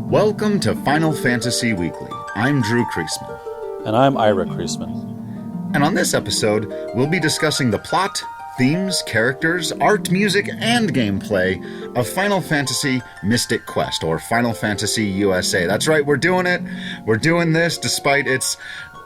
Welcome to Final Fantasy Weekly. I'm Drew Kreisman. And I'm Ira Kreisman. And on this episode, we'll be discussing the plot, themes, characters, art, music, and gameplay of Final Fantasy Mystic Quest, or Final Fantasy USA. That's right, we're doing it. We're doing this despite its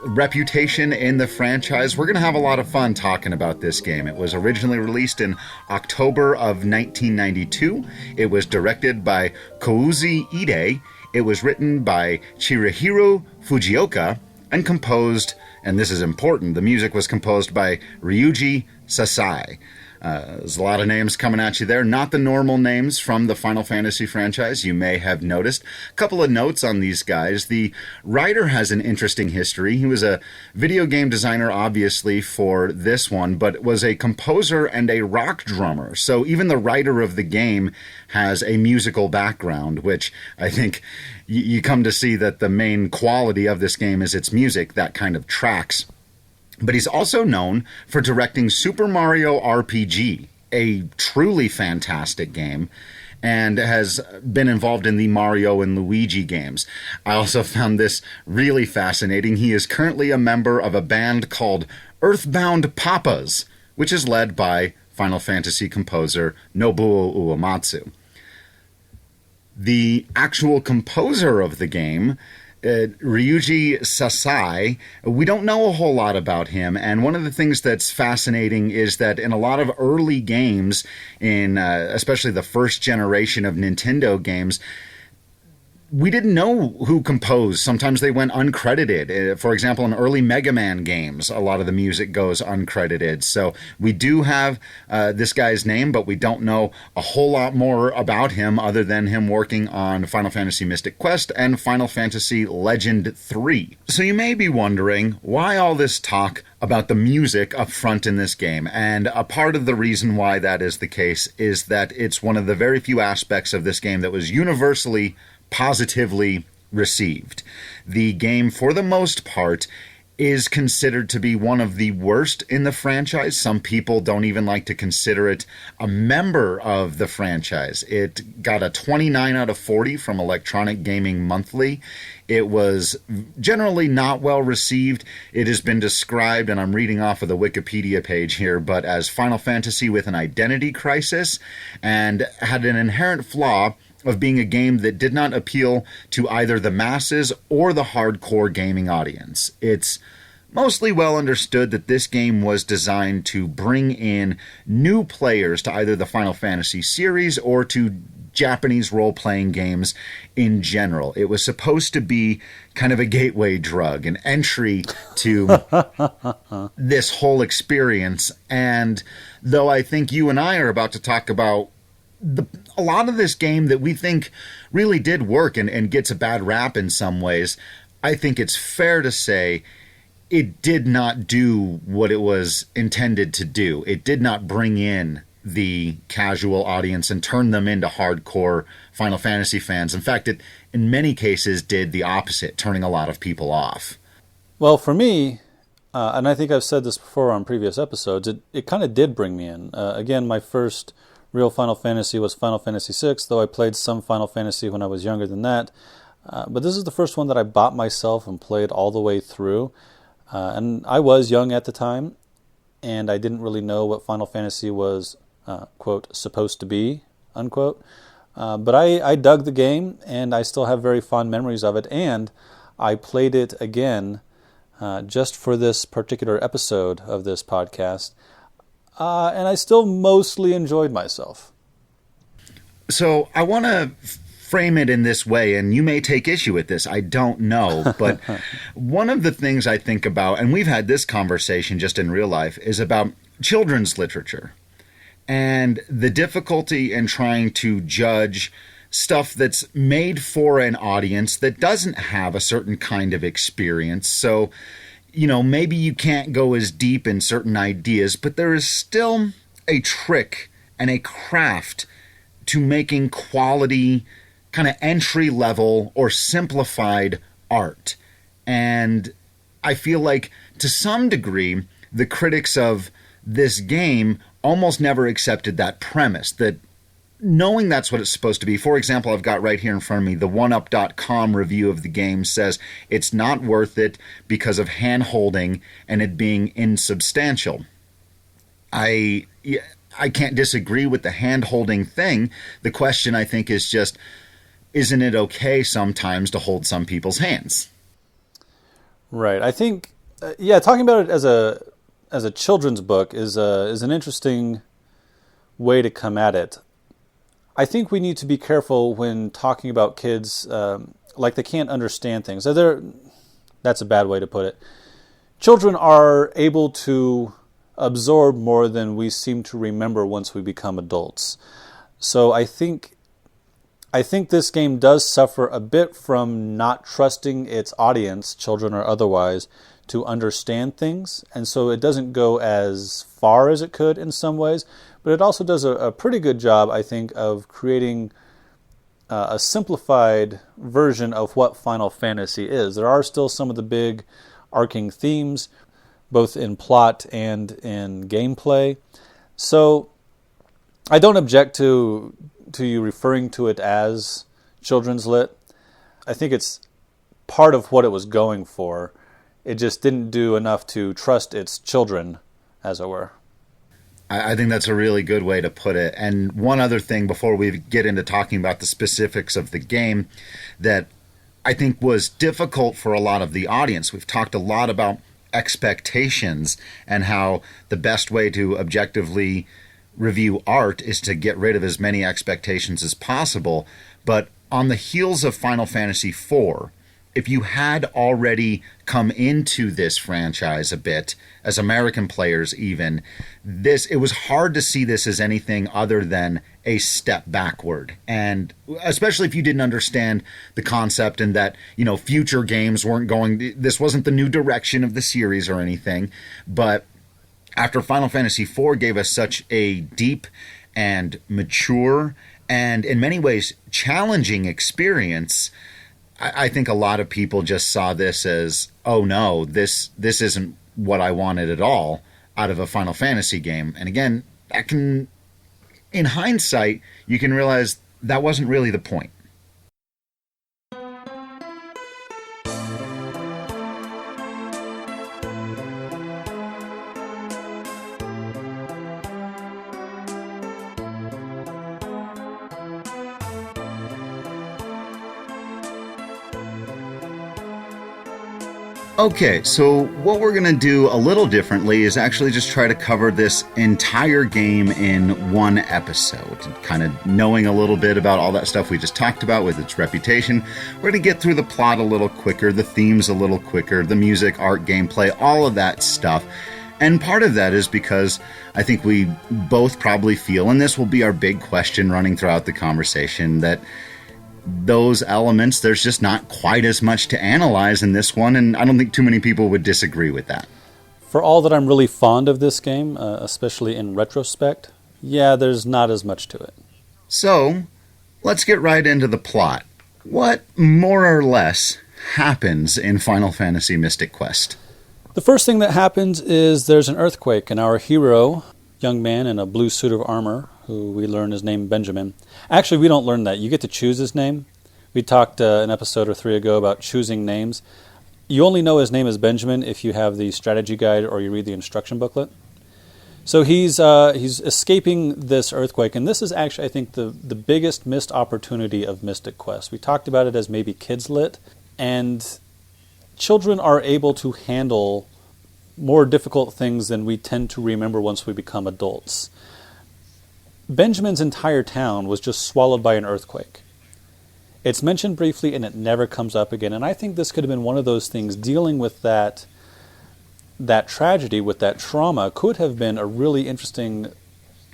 reputation in the franchise. We're going to have a lot of fun talking about this game. It was originally released in October of 1992. It was directed by Kouzi Ide. It was written by Chirihiro Fujioka and composed, and this is important, the music was composed by Ryuji Sasai. There's a lot of names coming at you there. Not the normal names from the Final Fantasy franchise, you may have noticed. A couple of notes on these guys. The writer has an interesting history. He was a video game designer, obviously, for this one, but was a composer and a rock drummer. So even the writer of the game has a musical background, which I think you come to see that the main quality of this game is its music that kind of tracks. But he's also known for directing Super Mario RPG, a truly fantastic game, and has been involved in the Mario and Luigi games. I also found this really fascinating. He is currently a member of a band called Earthbound Papas, which is led by Final Fantasy composer Nobuo Uematsu. The actual composer of the game, Ryuji Sasai, we don't know a whole lot about him, and one of the things that's fascinating is that in a lot of early games, in especially the first generation of Nintendo games, we didn't know who composed. Sometimes they went uncredited. For example, in early Mega Man games, a lot of the music goes uncredited. So we do have this guy's name, but we don't know a whole lot more about him other than him working on Final Fantasy Mystic Quest and Final Fantasy Legend 3. So you may be wondering, why all this talk about the music up front in this game? And a part of the reason why that is the case is that it's one of the very few aspects of this game that was universally positively received. The game, for the most part, is considered to be one of the worst in the franchise. Some people don't even like to consider it a member of the franchise. It got a 29 out of 40 from Electronic Gaming Monthly. It was generally not well received. It has been described, and I'm reading off of the Wikipedia page here, but as Final Fantasy with an identity crisis, and had an inherent flaw of being a game that did not appeal to either the masses or the hardcore gaming audience. It's mostly well understood that this game was designed to bring in new players to either the Final Fantasy series or to Japanese role-playing games in general. It was supposed to be kind of a gateway drug, an entry to this whole experience. And though I think you and I are about to talk about a lot of this game that we think really did work and gets a bad rap in some ways, I think it's fair to say it did not do what it was intended to do. It did not bring in the casual audience and turn them into hardcore Final Fantasy fans. In fact, it in many cases did the opposite, turning a lot of people off. Well, for me, and I think I've said this before on previous episodes, it kind of did bring me in. Again, my first real Final Fantasy was Final Fantasy VI, though I played some Final Fantasy when I was younger than that. But this is the first one that I bought myself and played all the way through. And I was young at the time, and I didn't really know what Final Fantasy was, quote, supposed to be, unquote. But I dug the game, and I still have very fond memories of it. And I played it again just for this particular episode of this podcast. And I still mostly enjoyed myself. So I want to frame it in this way, and you may take issue with this, I don't know, but one of the things I think about, and we've had this conversation just in real life, is about children's literature and the difficulty in trying to judge stuff that's made for an audience that doesn't have a certain kind of experience. So maybe you can't go as deep in certain ideas, but there is still a trick and a craft to making quality, kind of entry-level or simplified art. And I feel like, to some degree, the critics of this game almost never accepted that premise, that knowing that's what it's supposed to be. For example, I've got right here in front of me the oneup.com review of the game says it's not worth it because of hand-holding and it being insubstantial. I can't disagree with the hand-holding thing. The question, I think, is just, isn't it okay sometimes to hold some people's hands? Right. I think, talking about it as a children's book is an interesting way to come at it. I think we need to be careful when talking about kids, like they can't understand things. That's a bad way to put it. Children are able to absorb more than we seem to remember once we become adults. So I think this game does suffer a bit from not trusting its audience, children or otherwise, to understand things. And so it doesn't go as far as it could in some ways, but it also does a pretty good job, I think, of creating a simplified version of what Final Fantasy is. There are still some of the big arcing themes, both in plot and in gameplay. So I don't object to you referring to it as children's lit. I think it's part of what it was going for. It just didn't do enough to trust its children, as it were. I think that's a really good way to put it. And one other thing before we get into talking about the specifics of the game that I think was difficult for a lot of the audience. We've talked a lot about expectations and how the best way to objectively review art is to get rid of as many expectations as possible. But on the heels of Final Fantasy IV, if you had already come into this franchise a bit, as American players even, it was hard to see this as anything other than a step backward. And especially if you didn't understand the concept and that, future games weren't this wasn't the new direction of the series or anything. But after Final Fantasy IV gave us such a deep and mature and in many ways challenging experience, I think a lot of people just saw this as, oh no, this isn't what I wanted at all out of a Final Fantasy game. And again, in hindsight, you can realize that wasn't really the point. Okay, so what we're going to do a little differently is actually just try to cover this entire game in one episode. Kind of knowing a little bit about all that stuff we just talked about with its reputation, we're going to get through the plot a little quicker, the themes a little quicker, the music, art, gameplay, all of that stuff. And part of that is because I think we both probably feel, and this will be our big question running throughout the conversation, that those elements, there's just not quite as much to analyze in this one, and I don't think too many people would disagree with that. For all that I'm really fond of this game, especially in retrospect, there's not as much to it. So, let's get right into the plot. What, more or less, happens in Final Fantasy Mystic Quest? The first thing that happens is there's an earthquake, and our hero, young man in a blue suit of armor, who we learn is named Benjamin. Actually, we don't learn that. You get to choose his name. We talked an episode or 3 ago about choosing names. You only know his name is Benjamin if you have the strategy guide or you read the instruction booklet. So he's escaping this earthquake, and this is actually, I think, the biggest missed opportunity of Mystic Quest. We talked about it as maybe kids lit, and children are able to handle more difficult things than we tend to remember once we become adults. Benjamin's entire town was just swallowed by an earthquake. It's mentioned briefly and it never comes up again. And I think this could have been one of those things. Dealing with that tragedy, with that trauma, could have been a really interesting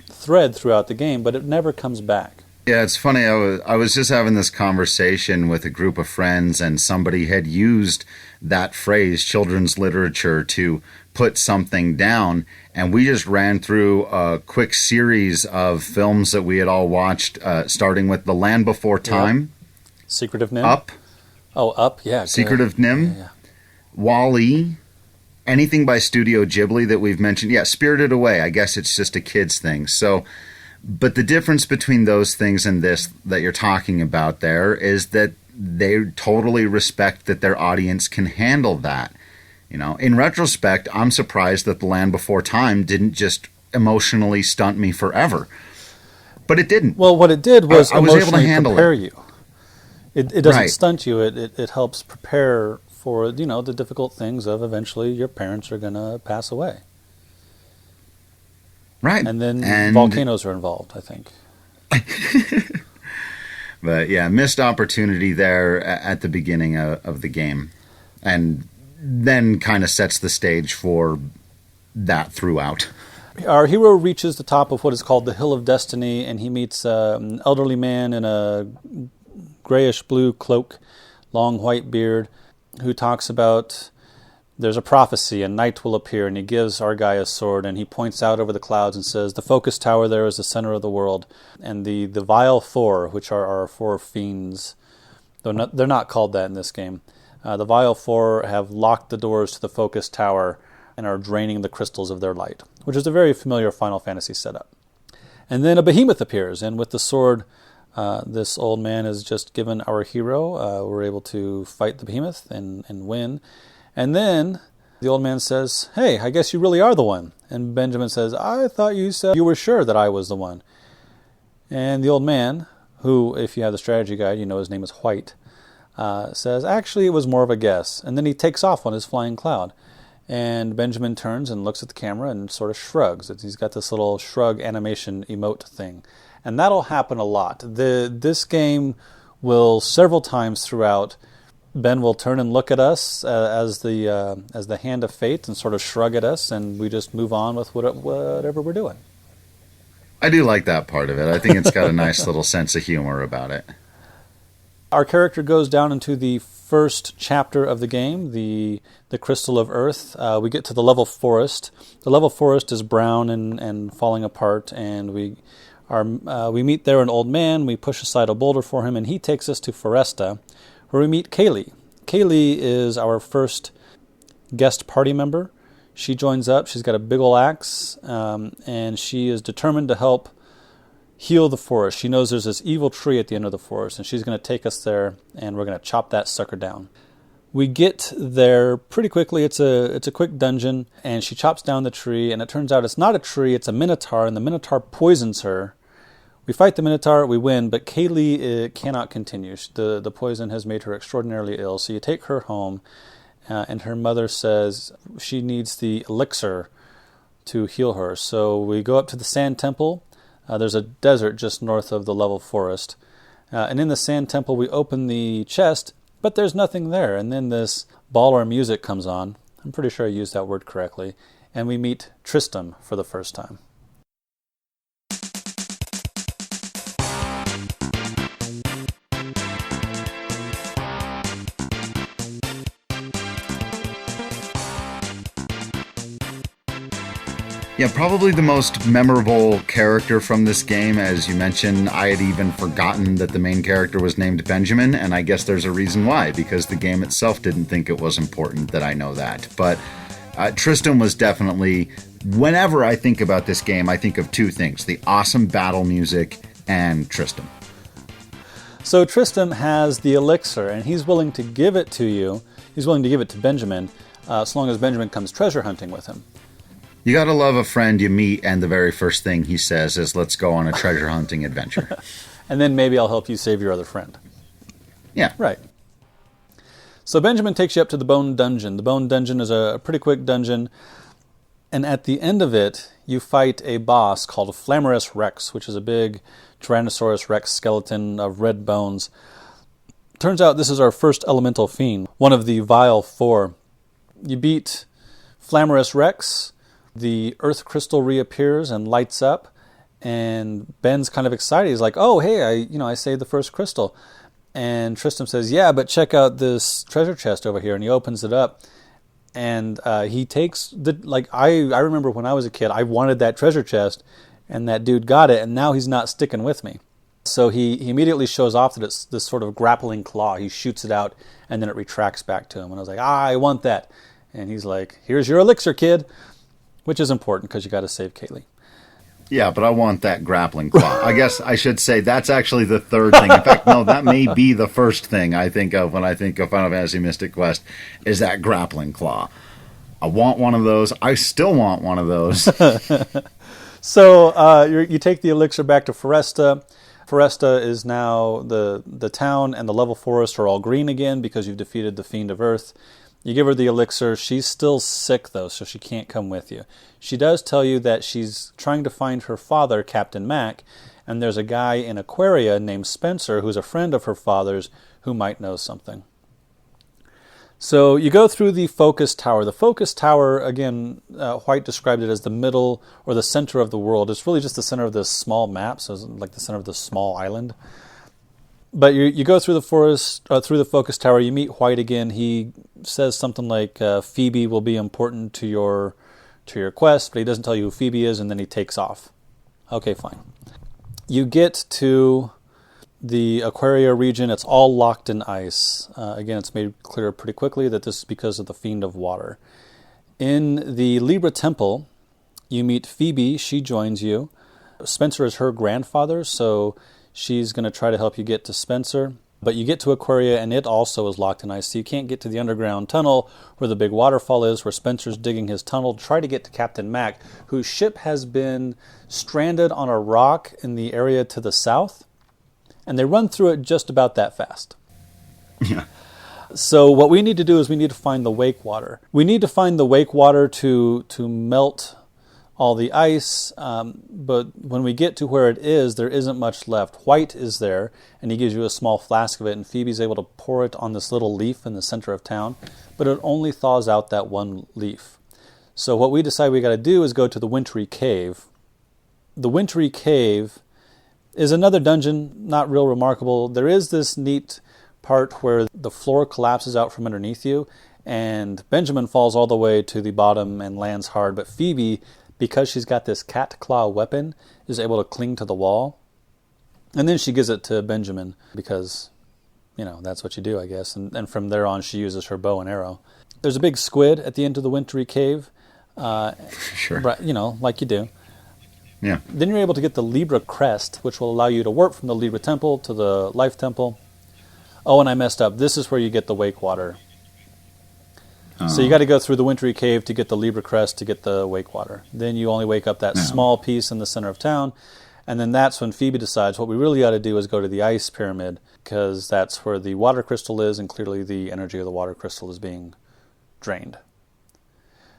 thread throughout the game, but it never comes back. Yeah, it's funny. I was just having this conversation with a group of friends, and somebody had used that phrase, children's literature, to put something down, and we just ran through a quick series of films that we had all watched, starting with The Land Before Time. Yep. Secret of NIMH. Up. Oh, Up, yeah. Secret of NIMH. Yeah. WALL-E. Anything by Studio Ghibli that we've mentioned. Yeah, Spirited Away. I guess it's just a kid's thing. So But the difference between those things and this that you're talking about there is that they totally respect that their audience can handle that. You know, in retrospect, I'm surprised that The Land Before Time didn't just emotionally stunt me forever. But it didn't. Well, what it did was I was able to emotionally handle prepare it. you. It doesn't Right. stunt you. It helps prepare for, you know, the difficult things of eventually your parents are going to pass away. Right. And then volcanoes are involved, I think. But yeah, missed opportunity there at the beginning of the game. And then kind of sets the stage for that throughout. Our hero reaches the top of what is called the Hill of Destiny, and he meets an elderly man in a grayish-blue cloak, long white beard, who talks about there's a prophecy, and night will appear, and he gives our guy a sword, and he points out over the clouds and says, the focus tower there is the center of the world, and the Vile Four, which are our four fiends, though they're not called that in this game, the Vile Four have locked the doors to the focus tower and are draining the crystals of their light, which is a very familiar Final Fantasy setup. And then a behemoth appears, and with the sword, this old man has just given our hero. We're able to fight the behemoth and win. And then the old man says, hey, I guess you really are the one. And Benjamin says, I thought you said you were sure that I was the one. And the old man, who, if you have the strategy guide, you know his name is White, says, actually, it was more of a guess. And then he takes off on his flying cloud. And Benjamin turns and looks at the camera and sort of shrugs. He's got this little shrug animation emote thing. And that'll happen a lot. This game will, several times throughout, Ben will turn and look at us as the hand of fate and sort of shrug at us, and we just move on with whatever we're doing. I do like that part of it. I think it's got a nice little sense of humor about it. Our character goes down into the first chapter of the game, the Crystal of Earth. We get to the level forest. The level forest is brown and falling apart, and we meet there an old man. We push aside a boulder for him, and he takes us to Foresta, where we meet Kaylee. Kaylee is our first guest party member. She joins up. She's got a big ol' axe, and she is determined to help heal the forest. She knows there's this evil tree at the end of the forest, and she's going to take us there, and we're going to chop that sucker down. We get there pretty quickly. It's a quick dungeon, and she chops down the tree, and it turns out it's not a tree, it's a minotaur, and the minotaur poisons her. We fight the minotaur, we win, but Kaylee cannot continue. The poison has made her extraordinarily ill, so you take her home, and her mother says she needs the elixir to heal her. So we go up to the Sand Temple. There's a desert just north of the level forest. And in the Sand Temple, we open the chest, but there's nothing there. And then this baller music comes on. I'm pretty sure I used that word correctly. And we meet Tristram for the first time. Yeah, probably the most memorable character from this game. As you mentioned, I had even forgotten that the main character was named Benjamin, and I guess there's a reason why, because the game itself didn't think it was important that I know that. But Tristram was definitely, whenever I think about this game, I think of two things: the awesome battle music and Tristram. So Tristram has the elixir, and he's willing to give it to you. He's willing to give it to Benjamin, so long as Benjamin comes treasure hunting with him. You gotta love a friend you meet, and the very first thing he says is, let's go on a treasure hunting adventure. And then maybe I'll help you save your other friend. Yeah. Right. So Benjamin takes you up to the Bone Dungeon. The Bone Dungeon is a pretty quick dungeon, and at the end of it, you fight a boss called Flamorous Rex, which is a big Tyrannosaurus Rex skeleton of red bones. Turns out this is our first elemental fiend, one of the Vile Four. You beat Flamorous Rex, the earth crystal reappears and lights up, and Ben's kind of excited. He's like, oh, hey, I saved the first crystal. And Tristram says, yeah, but check out this treasure chest over here. And he opens it up, and he takes I remember when I was a kid, I wanted that treasure chest, and that dude got it, and now he's not sticking with me. So he immediately shows off that it's this sort of grappling claw. He shoots it out, and then it retracts back to him. And I was like, I want that. And he's like, here's your elixir, kid. Which is important because you got to save Kaylee. Yeah, but I want that grappling claw. I guess I should say that's actually the third thing. In fact, no, that may be the first thing I think of when I think of Final Fantasy Mystic Quest, is that grappling claw. I want one of those. I still want one of those. So you take the elixir back to Foresta. Foresta is now the town and the level forest are all green again because you've defeated the Fiend of Earth. You give her the elixir. She's still sick, though, so she can't come with you. She does tell you that she's trying to find her father, Captain Mac, and there's a guy in Aquaria named Spencer who's a friend of her father's who might know something. So you go through the focus tower. The focus tower, again, White described it as the middle or the center of the world. It's really just the center of this small map, so it's like the center of this small island. But you go through the forest, through the focus tower. You meet White again. He says something like Phoebe will be important to your quest, but he doesn't tell you who Phoebe is, and then he takes off. Okay, fine. You get to the Aquaria region. It's all locked in ice. Again, it's made clear pretty quickly that this is because of the Fiend of Water. In the Libra Temple, you meet Phoebe. She joins you. Spencer is her grandfather, so she's going to try to help you get to Spencer. But you get to Aquaria, and it also is locked in ice, so you can't get to the underground tunnel where the big waterfall is, where Spencer's digging his tunnel to try to get to Captain Mac, whose ship has been stranded on a rock in the area to the south, and they run through it just about that fast. Yeah. So what we need to do is we need to find the wake water. We need to find the wake water to melt all the ice, but when we get to where it is, there isn't much left. White is there, and he gives you a small flask of it, and Phoebe's able to pour it on this little leaf in the center of town, but it only thaws out that one leaf. So what we decide we got to do is go to the Wintry Cave. The Wintry Cave is another dungeon, not real remarkable. There is this neat part where the floor collapses out from underneath you, and Benjamin falls all the way to the bottom and lands hard, but Phoebe, because she's got this cat claw weapon, is able to cling to the wall. And then she gives it to Benjamin because, that's what you do, I guess. And from there on, she uses her bow and arrow. There's a big squid at the end of the Wintry Cave. Sure. Like you do. Yeah. Then you're able to get the Libra Crest, which will allow you to warp from the Libra Temple to the Life Temple. Oh, and I messed up. This is where you get the Wake Water. So you got to go through the Wintry Cave to get the Libra Crest to get the wake water. Then you only wake up that small piece in the center of town, and then that's when Phoebe decides what we really ought to do is go to the Ice Pyramid, because that's where the water crystal is, and clearly the energy of the water crystal is being drained.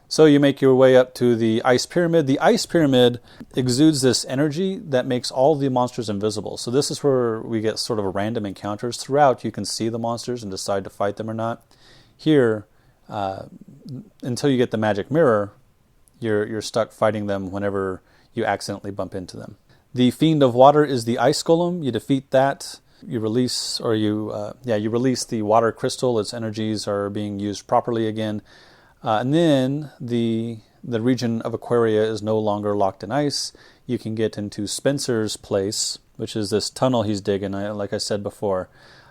So you make your way up to the Ice Pyramid. The Ice Pyramid exudes this energy that makes all the monsters invisible. So this is where we get sort of a random encounters. Throughout, you can see the monsters and decide to fight them or not. Here, until you get the magic mirror, you're stuck fighting them whenever you accidentally bump into them. The Fiend of Water is the ice golem. You defeat that. You release the water crystal. Its energies are being used properly again, and then the region of Aquaria is no longer locked in ice. You can get into Spencer's place, which is this tunnel he's digging, like I said before,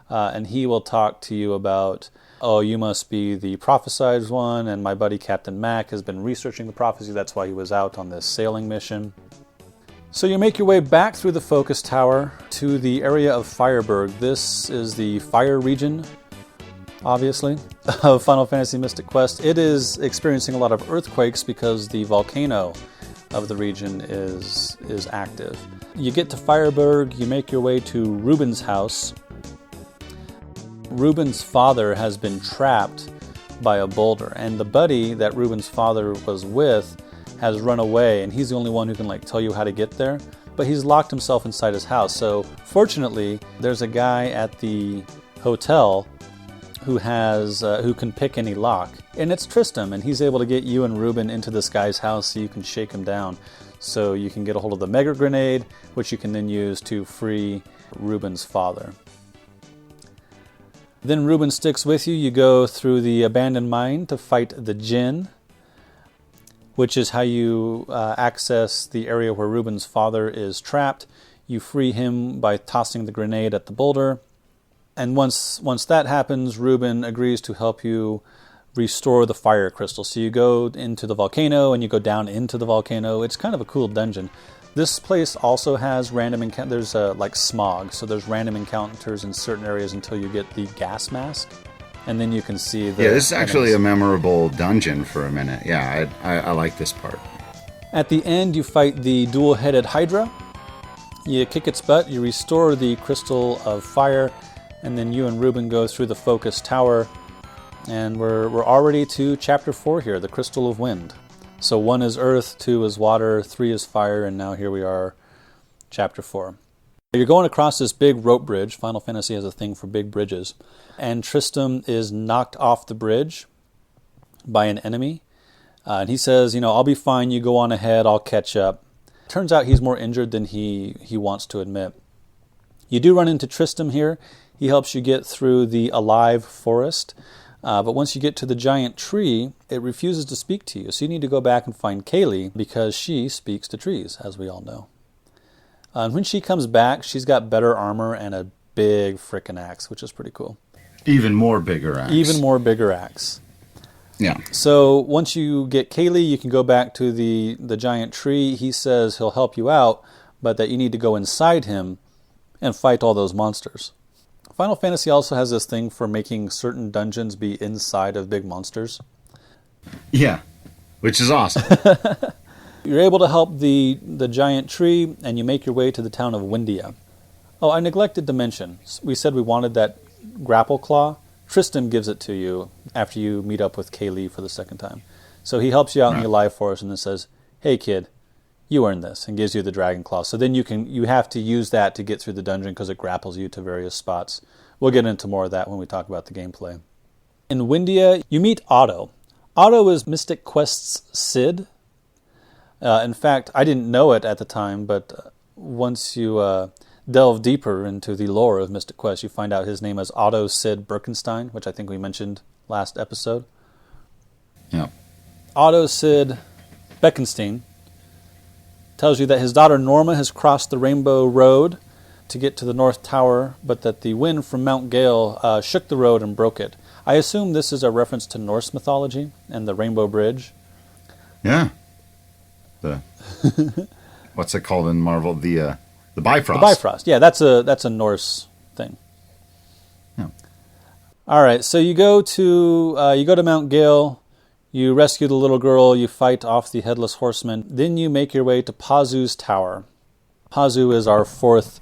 and he will talk to you about, oh, you must be the prophesied one, and my buddy Captain Mac has been researching the prophecy. That's why he was out on this sailing mission. So you make your way back through the focus tower to the area of Fireburg. This is the fire region, obviously, of Final Fantasy Mystic Quest. It is experiencing a lot of earthquakes because the volcano of the region is active. You get to Fireburg, you make your way to Reuben's house. Reuben's father has been trapped by a boulder, and the buddy that Reuben's father was with has run away, and he's the only one who can tell you how to get there, but he's locked himself inside his house. So fortunately, there's a guy at the hotel who can pick any lock, and it's Tristram, and he's able to get you and Reuben into this guy's house so you can shake him down, so you can get a hold of the mega grenade, which you can then use to free Reuben's father. Then Reuben sticks with you. You go through the abandoned mine to fight the Djinn, which is how you access the area where Reuben's father is trapped. You free him by tossing the grenade at the boulder. And once that happens, Reuben agrees to help you restore the fire crystal. So you go into the volcano and you go down into the volcano. It's kind of a cool dungeon. This place also has random encounters. There's like smog, so there's random encounters in certain areas until you get the gas mask, and then you can see the. Yeah, this is actually a memorable dungeon for a minute. Yeah, I like this part. At the end, you fight the dual-headed Hydra. You kick its butt. You restore the Crystal of Fire, and then you and Ruben go through the Focus Tower, and we're already to Chapter 4 here, the Crystal of Wind. So 1 is Earth, 2 is Water, 3 is Fire, and now here we are, Chapter 4. You're going across this big rope bridge. Final Fantasy has a thing for big bridges. And Tristram is knocked off the bridge by an enemy. And he says, I'll be fine, you go on ahead, I'll catch up. Turns out he's more injured than he wants to admit. You do run into Tristram here. He helps you get through the alive forest. But once you get to the giant tree, it refuses to speak to you. So you need to go back and find Kaylee because she speaks to trees, as we all know. And when she comes back, she's got better armor and a big frickin' axe, which is pretty cool. Even more bigger axe. Even more bigger axe. Yeah. So once you get Kaylee, you can go back to the giant tree. He says he'll help you out, but that you need to go inside him and fight all those monsters. Final Fantasy also has this thing for making certain dungeons be inside of big monsters. Yeah, which is awesome. You're able to help the giant tree, and you make your way to the town of Windia. Oh, I neglected to mention, we said we wanted that grapple claw. Tristram gives it to you after you meet up with Kaylee for the second time. So he helps you out in the alive forest and then says, "Hey kid, you earned this," and gives you the dragon claw. So then you have to use that to get through the dungeon because it grapples you to various spots. We'll get into more of that when we talk about the gameplay. In Windia, you meet Otto. Otto is Mystic Quest's Cid. In fact, I didn't know it at the time, but once you delve deeper into the lore of Mystic Quest, you find out his name is Otto Cid Birkenstein, which I think we mentioned last episode. Yeah. Otto Cid Beckenstein tells you that his daughter Norma has crossed the Rainbow Road to get to the North Tower, but that the wind from Mount Gale shook the road and broke it. I assume this is a reference to Norse mythology and the Rainbow Bridge. Yeah. What's it called in Marvel? The Bifrost. The Bifrost. Yeah, that's a Norse thing. Yeah. All right, so you go to Mount Gale, you rescue the little girl, you fight off the Headless Horseman, then you make your way to Pazu's Tower. Pazu is our 4th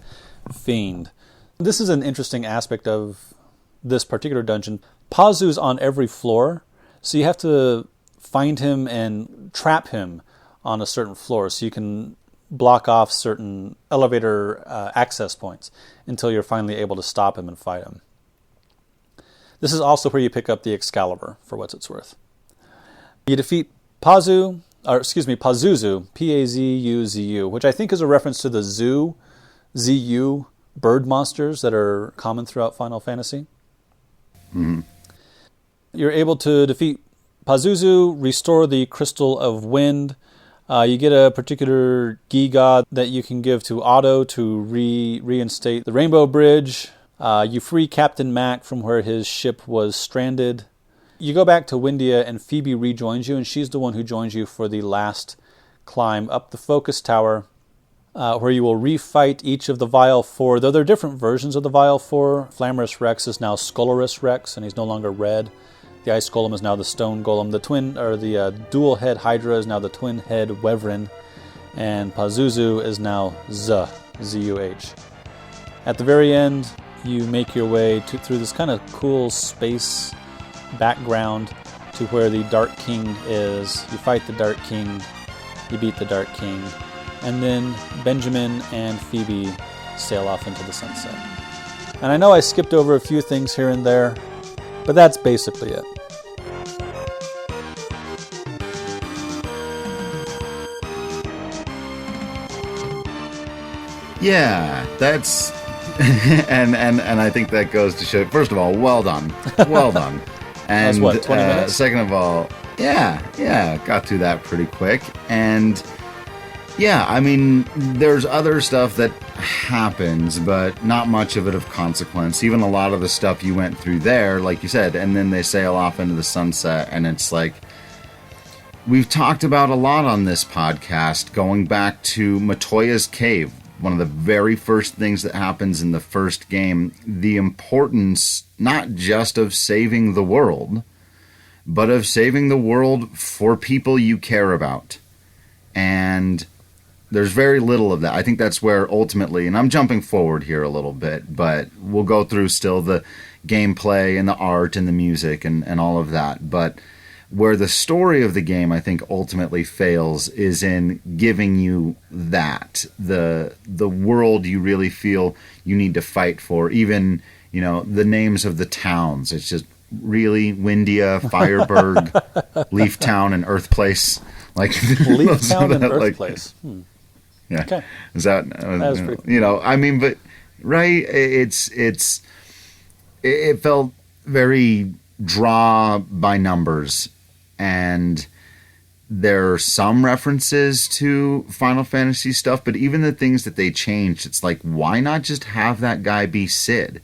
fiend. This is an interesting aspect of this particular dungeon. Pazu's on every floor, so you have to find him and trap him on a certain floor so you can block off certain elevator access points until you're finally able to stop him and fight him. This is also where you pick up the Excalibur, for what it's worth. You defeat Pazuzu, P-A-Z-U-Z-U, which I think is a reference to the ZU bird monsters that are common throughout Final Fantasy. Mm-hmm. You're able to defeat Pazuzu, restore the Crystal of Wind. You get a particular Gi-God that you can give to Otto to reinstate the Rainbow Bridge. You free Captain Mac from where his ship was stranded. You go back to Windia and Phoebe rejoins you, and she's the one who joins you for the last climb up the Focus Tower, where you will refight each of the Vile Four, though they're different versions of the Vile Four. Flamorous Rex is now Skullorous Rex, and he's no longer red. The Ice Golem is now the Stone Golem. The dual-head Hydra is now the twin-head Wyvern, and Pazuzu is now Z-U-H. At the very end, you make your way through this kind of cool space background to where the Dark King is. You fight the Dark King, you beat the Dark King, and then Benjamin and Phoebe sail off into the sunset. And I know I skipped over a few things here and there, but that's basically it. Yeah, that's and I think that goes to show. First of all, well done, well done. And that was what, 20 minutes? Second of all, yeah, got through that pretty quick. And yeah, I mean, there's other stuff that happens, but not much of it of consequence. Even a lot of the stuff you went through there, like you said, and then they sail off into the sunset, and it's like, we've talked about a lot on this podcast, going back to Matoya's Cave, one of the very first things that happens in the first game, the importance not just of saving the world, but of saving the world for people you care about. And there's very little of that. I think that's where ultimately, and I'm jumping forward here a little bit, but we'll go through still the gameplay and the art and the music and all of that. But where the story of the game, I think, ultimately fails is in giving you that. The world you really feel you need to fight for. Even, the names of the towns. It's just really Windia, Fireburg, Leaf Town, and Earth Place. Like Leaf Town and Earth Place. Yeah. Okay. Is that was pretty cool. But right, it felt very draw by numbers, and there are some references to Final Fantasy stuff, but even the things that they changed, it's like, why not just have that guy be Sid?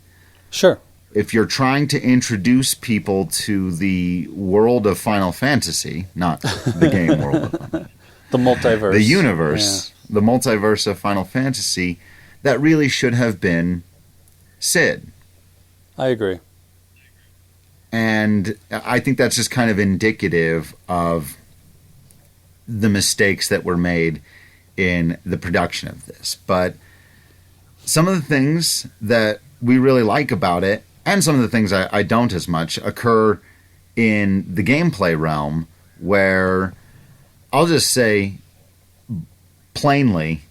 Sure. If you're trying to introduce people to the world of Final Fantasy, not the game world, the multiverse, the universe, the multiverse of Final Fantasy, that really should have been Sid. I agree. And I think that's just kind of indicative of the mistakes that were made in the production of this. But some of the things that we really like about it, and some of the things I don't as much, occur in the gameplay realm, where I'll just say plainly,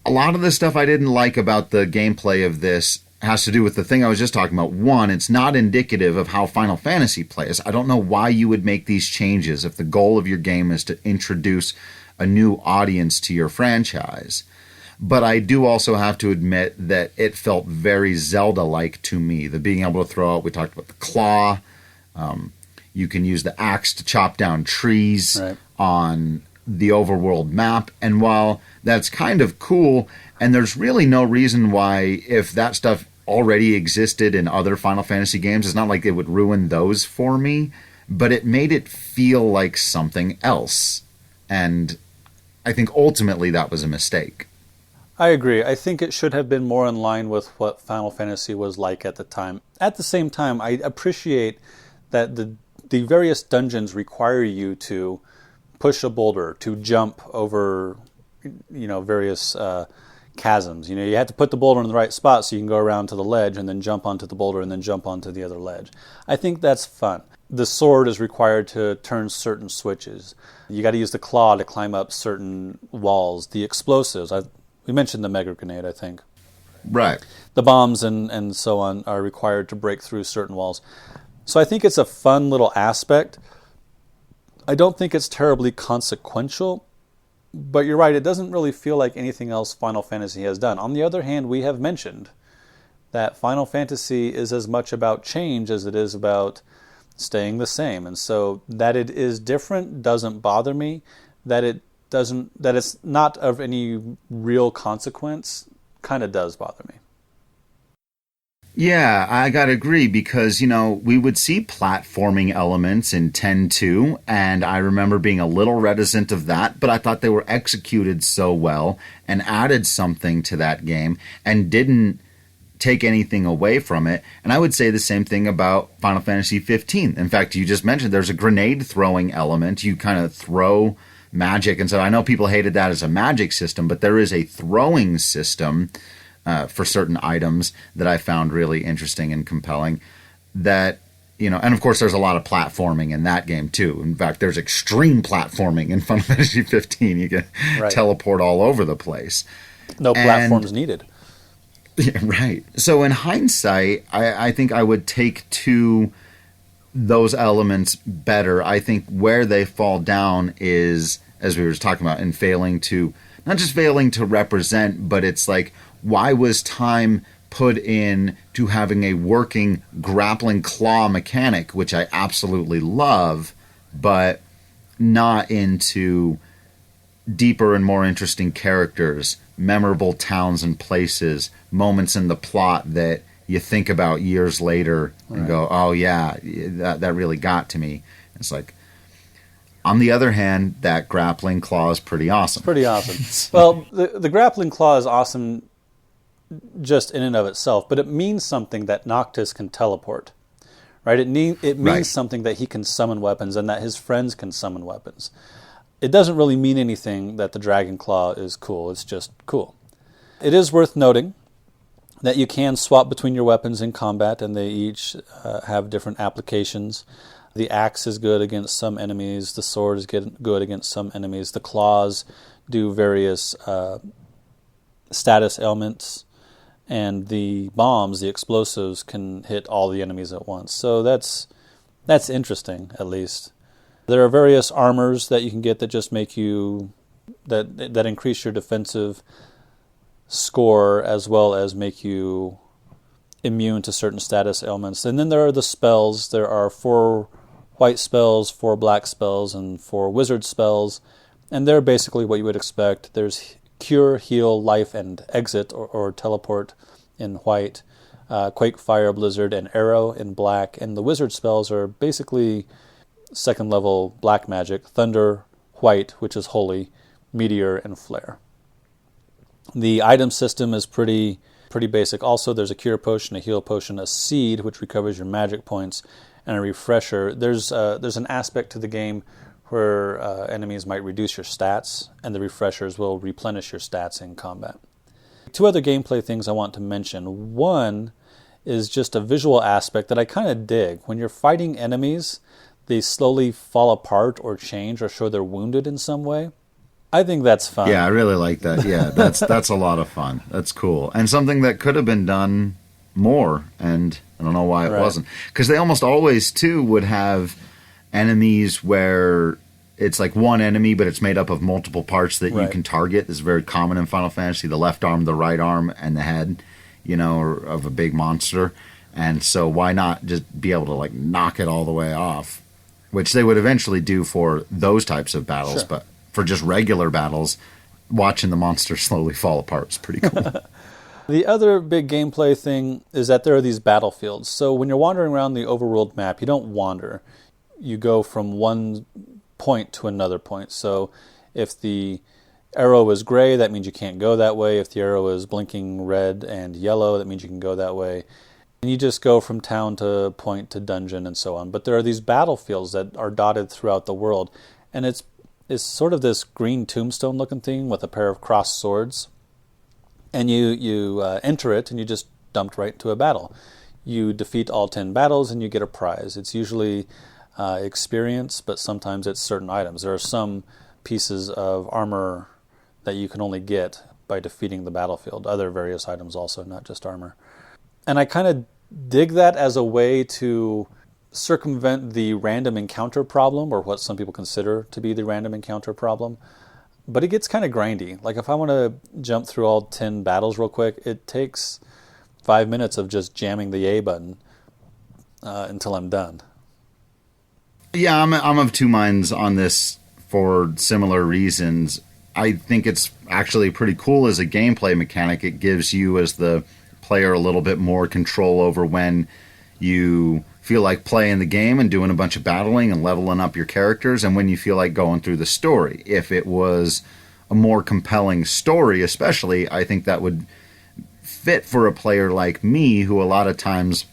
a lot of the stuff I didn't like about the gameplay of this has to do with the thing I was just talking about. One, it's not indicative of how Final Fantasy plays. I don't know why you would make these changes if the goal of your game is to introduce a new audience to your franchise. But I do also have to admit that it felt very Zelda-like to me. The being able to throw out, we talked about the claw. You can use the axe to chop down trees on the overworld map. And while that's kind of cool, and there's really no reason why, if that stuff already existed in other Final Fantasy games, it's not like it would ruin those for me, but it made it feel like something else. And I think ultimately that was a mistake. I agree. I think it should have been more in line with what Final Fantasy was like at the time. At the same time, I appreciate that the various dungeons require you to push a boulder, to jump over, various chasms. You have to put the boulder in the right spot so you can go around to the ledge and then jump onto the boulder and then jump onto the other ledge. I think that's fun. The sword is required to turn certain switches. You got to use the claw to climb up certain walls. The explosives, we mentioned the mega grenade, I think. Right. The bombs and so on are required to break through certain walls. So I think it's a fun little aspect. I don't think it's terribly consequential, but you're right, it doesn't really feel like anything else Final Fantasy has done. On the other hand, we have mentioned that Final Fantasy is as much about change as it is about staying the same. And so that it is different doesn't bother me. That it's not of any real consequence kind of does bother me. Yeah, I gotta agree, because, we would see platforming elements in 10-2, and I remember being a little reticent of that, but I thought they were executed so well and added something to that game and didn't take anything away from it. And I would say the same thing about Final Fantasy 15. In fact, you just mentioned there's a grenade throwing element. You kind of throw magic, and so I know people hated that as a magic system, but there is a throwing system for certain items that I found really interesting and compelling. That, and of course there's a lot of platforming in that game too. In fact, there's extreme platforming in Final Fantasy 15. You can teleport all over the place. No platforms needed. Yeah, right. So in hindsight, I think I would take to those elements better. I think where they fall down is, as we were just talking about, in not just failing to represent, but it's like, why was time put in to having a working grappling claw mechanic, which I absolutely love, but not into deeper and more interesting characters, memorable towns and places, moments in the plot that you think about years later and go, oh yeah, that really got to me. It's like, On the other hand, that grappling claw is pretty awesome. Pretty awesome. Well, the grappling claw is awesome just in and of itself, but it means something that Noctis can teleport. Right? It means Right. something that he can summon weapons and that his friends can summon weapons. It doesn't really mean anything that the Dragon Claw is cool. It's just cool. It is worth noting that you can swap between your weapons in combat, and they each have different applications. The axe is good against some enemies. The sword is good against some enemies. The claws do various status ailments. And the bombs, the explosives, can hit all the enemies at once. So that's interesting, at least. There are various armors that you can get that just make you that increase your defensive score as well as make you immune to certain status ailments. And then there are the spells. There are 4 white spells, 4 black spells, and 4 wizard spells. And they're basically what you would expect. There's Cure, Heal, Life, and Exit, or Teleport in white, Quake, Fire, Blizzard, and Arrow in black. And the wizard spells are basically second level black magic: Thunder, White, which is Holy, Meteor, and Flare. The item system is pretty basic. Also, there's a Cure Potion, a Heal Potion, a Seed, which recovers your magic points, and a Refresher. There's an aspect to the game where enemies might reduce your stats, and the refreshers will replenish your stats in combat. 2 other gameplay things I want to mention. One is just a visual aspect that I kind of dig. When you're fighting enemies, they slowly fall apart or change or show they're wounded in some way. I think that's fun. Yeah, I really like that. Yeah, that's a lot of fun. That's cool. And something that could have been done more, and I don't know why it wasn't. Because they almost always, too, would have enemies where it's like one enemy, but it's made up of multiple parts that you can target. This is very common in Final Fantasy: the left arm, the right arm, and the head, of a big monster. And so why not just be able to like knock it all the way off, which they would eventually do for those types of battles. Sure. But for just regular battles, watching the monster slowly fall apart is pretty cool. The other big gameplay thing is that there are these battlefields. So when you're wandering around the overworld map, you don't wander. You go from one point to another point. So if the arrow is gray, that means you can't go that way. If the arrow is blinking red and yellow, that means you can go that way. And you just go from town to point to dungeon and so on. But there are these battlefields that are dotted throughout the world. And it's sort of this green tombstone looking thing with a pair of crossed swords. And you enter it and you just dumped right into a battle. You defeat all 10 battles and you get a prize. It's usually experience, but sometimes it's certain items. There are some pieces of armor that you can only get by defeating the battlefield. Other various items also, not just armor. And I kind of dig that as a way to circumvent the random encounter problem, or what some people consider to be the random encounter problem. But it gets kind of grindy. Like if I want to jump through all 10 battles real quick, it takes 5 minutes of just jamming the A button until I'm done. Yeah, I'm of 2 minds on this for similar reasons. I think it's actually pretty cool as a gameplay mechanic. It gives you as the player a little bit more control over when you feel like playing the game and doing a bunch of battling and leveling up your characters, and when you feel like going through the story. If it was a more compelling story, especially, I think that would fit for a player like me, who a lot of times,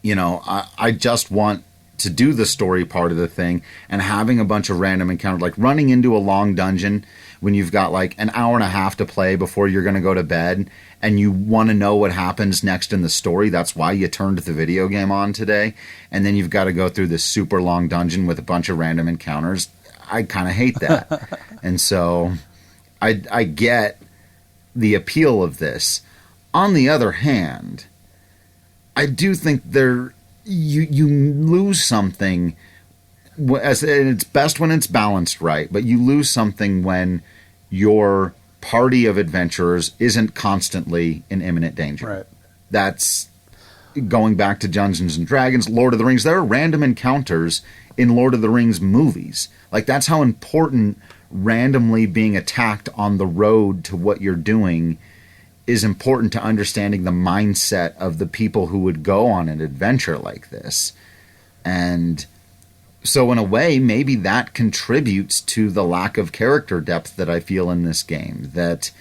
I just want to do the story part of the thing, and having a bunch of random encounters, like running into a long dungeon when you've got like an hour and a half to play before you're going to go to bed, and you want to know what happens next in the story. That's why you turned the video game on today. And then you've got to go through this super long dungeon with a bunch of random encounters. I kind of hate that. And so I get the appeal of this. On the other hand, I do think you lose something, and it's best when it's balanced right, but you lose something when your party of adventurers isn't constantly in imminent danger. Right. That's going back to Dungeons and Dragons, Lord of the Rings. There are random encounters in Lord of the Rings movies. Like, that's how important randomly being attacked on the road to what you're doing is important to understanding the mindset of the people who would go on an adventure like this. And So in a way, maybe that contributes to the lack of character depth that I feel in this game. That,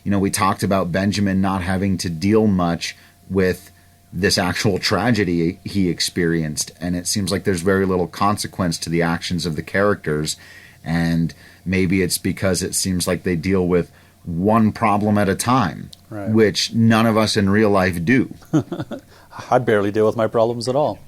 we talked about Benjamin not having to deal much with this actual tragedy he experienced, and it seems like there's very little consequence to the actions of the characters, and maybe it's because it seems like they deal with one problem at a time, right, which none of us in real life do. I barely deal with my problems at all.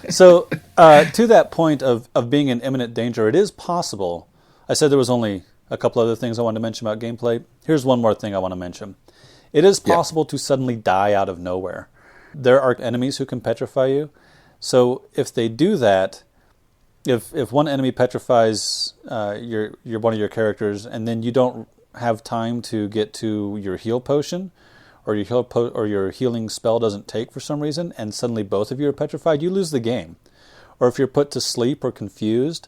So, to that point of being in imminent danger, it is possible. I said there was only a couple other things I wanted to mention about gameplay. Here's one more thing I want to mention. It is possible to suddenly die out of nowhere. There are enemies who can petrify you. So if they do that, if one enemy petrifies your one of your characters, and then you don't have time to get to your heal potion, or your healing spell doesn't take for some reason, and suddenly both of you are petrified, you lose the game. Or if you're put to sleep or confused,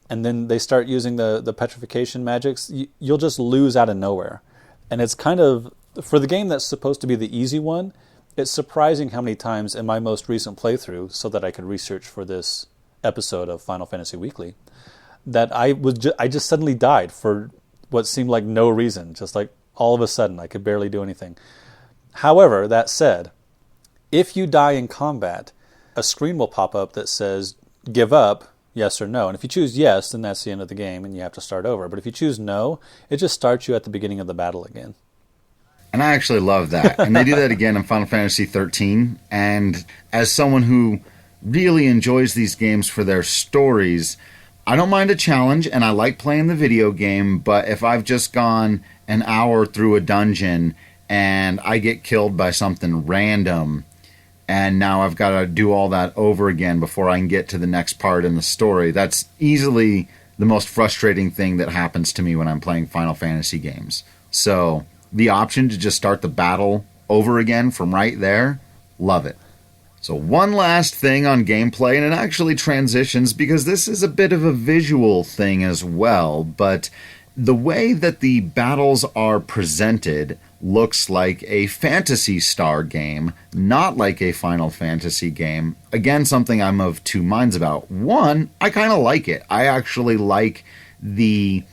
and then they start using the petrification magics, you'll just lose out of nowhere. And it's kind of, for the game that's supposed to be the easy one, it's surprising how many times in my most recent playthrough, so that I could research for this episode of Final Fantasy Weekly, that I just suddenly died for what seemed like no reason. Just like all of a sudden, I could barely do anything. However, that said, if you die in combat, a screen will pop up that says, give up, yes or no. And if you choose yes, then that's the end of the game and you have to start over. But if you choose no, it just starts you at the beginning of the battle again. And I actually love that. And they do that again in Final Fantasy 13. And as someone who really enjoys these games for their stories, I don't mind a challenge, and I like playing the video game, but if I've just gone an hour through a dungeon and I get killed by something random, and now I've got to do all that over again before I can get to the next part in the story, that's easily the most frustrating thing that happens to me when I'm playing Final Fantasy games. So the option to just start the battle over again from right there, love it. So one last thing on gameplay, and it actually transitions because this is a bit of a visual thing as well, but the way that the battles are presented looks like a Phantasy Star game, not like a Final Fantasy game. Again, something I'm of two minds about. One, I kind of like it. I actually like the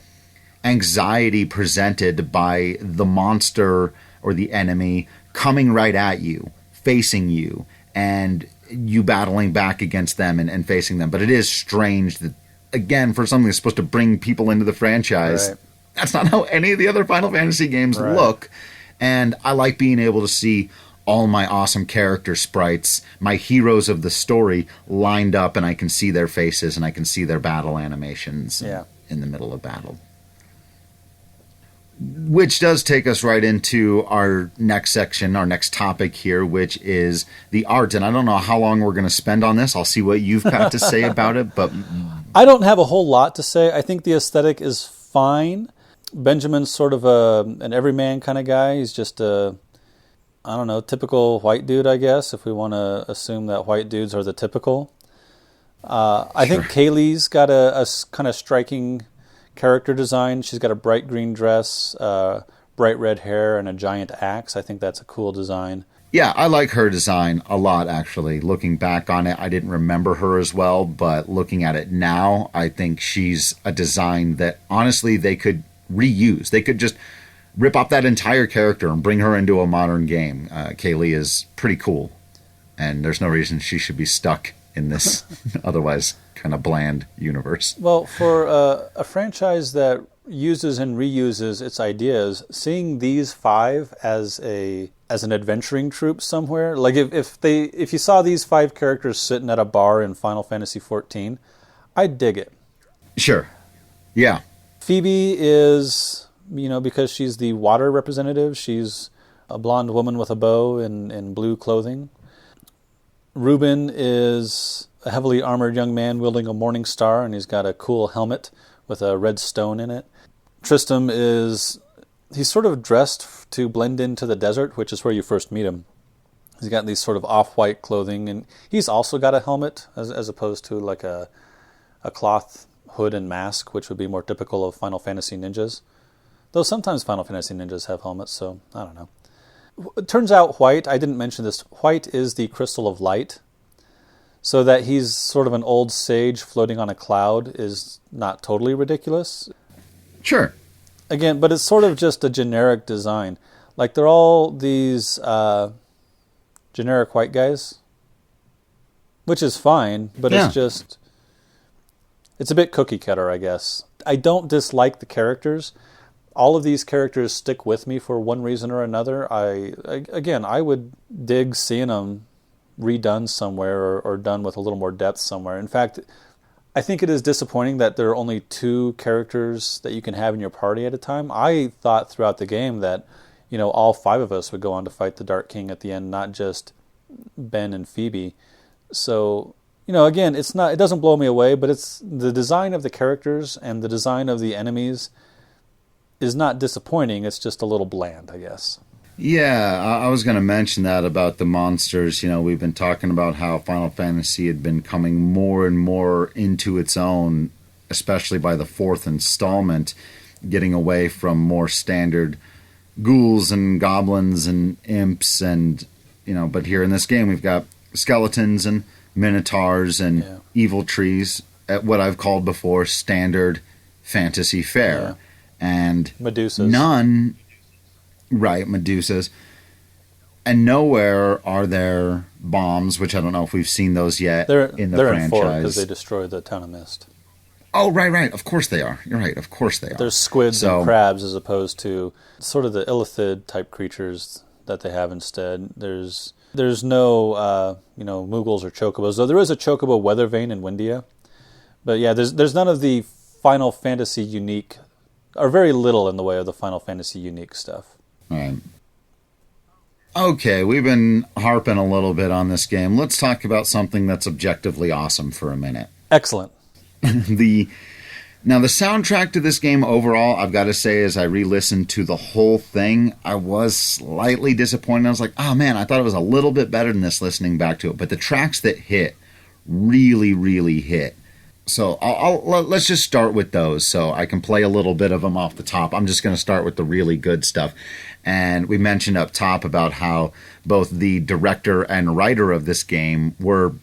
anxiety presented by the monster or the enemy coming right at you, facing you, and you battling back against them and facing them. But it is strange that, again, for something that's supposed to bring people into the franchise, right, that's not how any of the other Final Fantasy games look. And I like being able to see all my awesome character sprites, my heroes of the story, lined up, and I can see their faces and I can see their battle animations in the middle of battle. Which does take us right into our next section, our next topic here, which is the art. And I don't know how long we're going to spend on this. I'll see what you've got to say about it. But I don't have a whole lot to say. I think the aesthetic is fine. Benjamin's sort of an everyman kind of guy. He's just typical white dude, I guess, if we want to assume that white dudes are the typical. I think Kaylee's got a kind of striking character design. She's got a bright green dress, bright red hair, and a giant axe. I think that's a cool design. Yeah, I like her design a lot, actually. Looking back on it, I didn't remember her as well, but looking at it now, I think she's a design that, honestly, they could reuse. They could just rip off that entire character and bring her into a modern game. Kaylee is pretty cool, and there's no reason she should be stuck in this otherwise kind of bland universe. Well, for a franchise that uses and reuses its ideas, seeing these five as an adventuring troupe somewhere, like if you saw these five characters sitting at a bar in Final Fantasy XIV, I'd dig it. Sure. Yeah. Phoebe is, because she's the water representative, she's a blonde woman with a bow in blue clothing. Reuben is a heavily armored young man wielding a morning star, and he's got a cool helmet with a red stone in it. Tristram he's sort of dressed to blend into the desert, which is where you first meet him. He's got these sort of off-white clothing, and he's also got a helmet, as opposed to like a cloth hood and mask, which would be more typical of Final Fantasy ninjas. Though sometimes Final Fantasy ninjas have helmets, so I don't know. It turns out white, I didn't mention this, white is the crystal of light. So that he's sort of an old sage floating on a cloud is not totally ridiculous. Sure. Again, but it's sort of just a generic design. Like, they're all these generic white guys, which is fine, but Yeah. it's a bit cookie cutter, I guess. I don't dislike the characters. All of these characters stick with me for one reason or another. I would dig seeing them redone somewhere or done with a little more depth somewhere. In fact, I think it is disappointing that there are only 2 characters that you can have in your party at a time. I thought throughout the game that, all 5 of us would go on to fight the Dark King at the end, not just Ben and Phoebe. So, again, it doesn't blow me away, but it's the design of the characters and the design of the enemies is not disappointing. It's just a little bland, I guess. Yeah, I was going to mention that about the monsters. We've been talking about how Final Fantasy had been coming more and more into its own, especially by the 4th installment, getting away from more standard ghouls and goblins and imps but here in this game we've got skeletons and minotaurs and evil trees at what I've called before standard fantasy fare. Yeah. And Medusas. Medusas. And nowhere are there bombs, which I don't know if we've seen those yet in the they're franchise. In 4 because they destroyed the town of Mist. Oh, right. Of course they are. You're right. Of course they are. There's squids and crabs as opposed to sort of the illithid type creatures that they have instead. There's no Moogles or Chocobos, though there is a Chocobo Weathervane in Windia. But yeah, there's none of the Final Fantasy unique, or very little in the way of the Final Fantasy unique stuff. Right. Okay, we've been harping a little bit on this game. Let's talk about something that's objectively awesome for a minute. Excellent. The soundtrack to this game overall, I've got to say, as I re-listened to the whole thing, I was slightly disappointed. I was like, oh man, I thought it was a little bit better than this listening back to it. But the tracks that hit really, really hit. So let's just start with those so I can play a little bit of them off the top. I'm just going to start with the really good stuff. And we mentioned up top about how both the director and writer of this game were